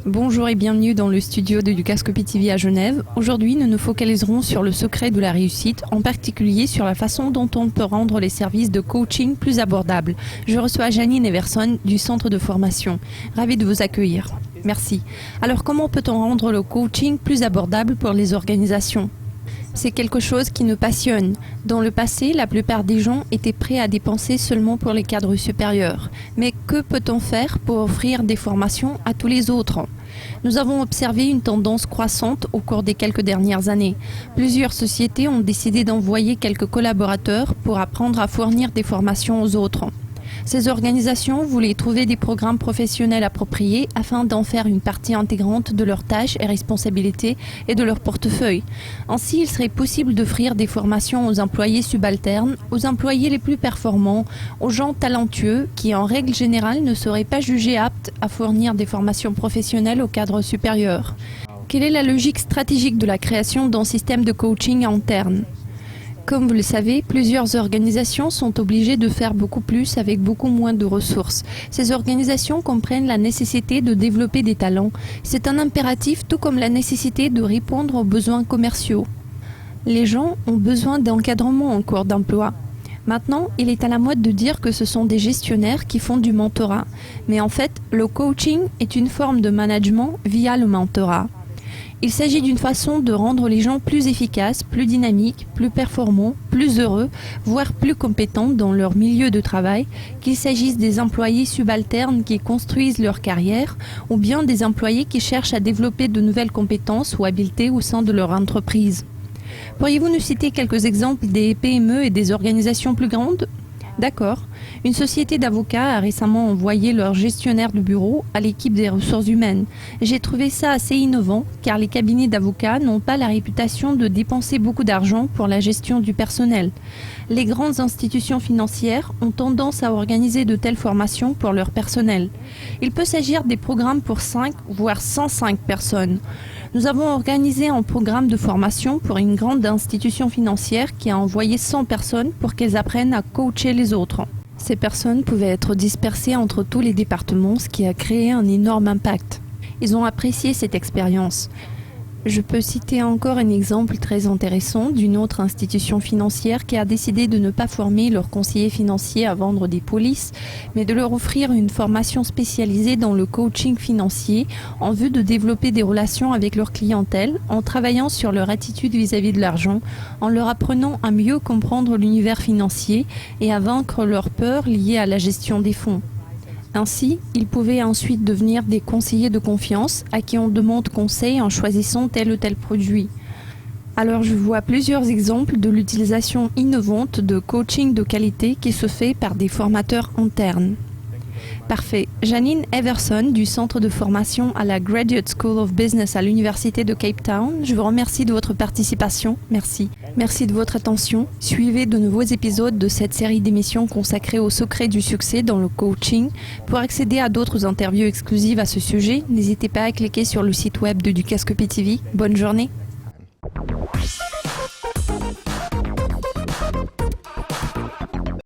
Bonjour et bienvenue dans le studio de Ducascopy TV à Genève. Aujourd'hui, nous nous focaliserons sur le secret de la réussite, en particulier sur la façon dont on peut rendre les services de coaching plus abordables. Je reçois Janine Everson du centre de formation. Ravie de vous accueillir. Merci. Alors, comment peut-on rendre le coaching plus abordable pour les organisations ? C'est quelque chose qui nous passionne. Dans le passé, la plupart des gens étaient prêts à dépenser seulement pour les cadres supérieurs. Mais que peut-on faire pour offrir des formations à tous les autres ? Nous avons observé une tendance croissante au cours des quelques dernières années. Plusieurs sociétés ont décidé d'envoyer quelques collaborateurs pour apprendre à fournir des formations aux autres. Ces organisations voulaient trouver des programmes professionnels appropriés afin d'en faire une partie intégrante de leurs tâches et responsabilités et de leur portefeuille. Ainsi, il serait possible d'offrir des formations aux employés subalternes, aux employés les plus performants, aux gens talentueux qui, en règle générale, ne seraient pas jugés aptes à fournir des formations professionnelles au cadre supérieur. Quelle est la logique stratégique de la création d'un système de coaching interne ? Comme vous le savez, plusieurs organisations sont obligées de faire beaucoup plus avec beaucoup moins de ressources. Ces organisations comprennent la nécessité de développer des talents. C'est un impératif tout comme la nécessité de répondre aux besoins commerciaux. Les gens ont besoin d'encadrement en cours d'emploi. Maintenant, il est à la mode de dire que ce sont des gestionnaires qui font du mentorat. Mais en fait, le coaching est une forme de management via le mentorat. Il s'agit d'une façon de rendre les gens plus efficaces, plus dynamiques, plus performants, plus heureux, voire plus compétents dans leur milieu de travail, qu'il s'agisse des employés subalternes qui construisent leur carrière ou bien des employés qui cherchent à développer de nouvelles compétences ou habiletés au sein de leur entreprise. Pourriez-vous nous citer quelques exemples des PME et des organisations plus grandes ? D'accord. Une société d'avocats a récemment envoyé leur gestionnaire de bureau à l'équipe des ressources humaines. J'ai trouvé ça assez innovant car les cabinets d'avocats n'ont pas la réputation de dépenser beaucoup d'argent pour la gestion du personnel. Les grandes institutions financières ont tendance à organiser de telles formations pour leur personnel. Il peut s'agir des programmes pour 5 voire 105 personnes. Nous avons organisé un programme de formation pour une grande institution financière qui a envoyé 100 personnes pour qu'elles apprennent à coacher les autres. Ces personnes pouvaient être dispersées entre tous les départements, ce qui a créé un énorme impact. Ils ont apprécié cette expérience. Je peux citer encore un exemple très intéressant d'une autre institution financière qui a décidé de ne pas former leurs conseillers financiers à vendre des polices, mais de leur offrir une formation spécialisée dans le coaching financier en vue de développer des relations avec leur clientèle, en travaillant sur leur attitude vis-à-vis de l'argent, en leur apprenant à mieux comprendre l'univers financier et à vaincre leurs peurs liées à la gestion des fonds. Ainsi, ils pouvaient ensuite devenir des conseillers de confiance à qui on demande conseil en choisissant tel ou tel produit. Alors je vois plusieurs exemples de l'utilisation innovante de coaching de qualité qui se fait par des formateurs internes. Parfait. Janine Everson du centre de formation à la Graduate School of Business à l'Université de Cape Town, je vous remercie de votre participation. Merci. Merci de votre attention. Suivez de nouveaux épisodes de cette série d'émissions consacrée au secret du succès dans le coaching. Pour accéder à d'autres interviews exclusives à ce sujet, n'hésitez pas à cliquer sur le site web de Ducascopy TV. Bonne journée.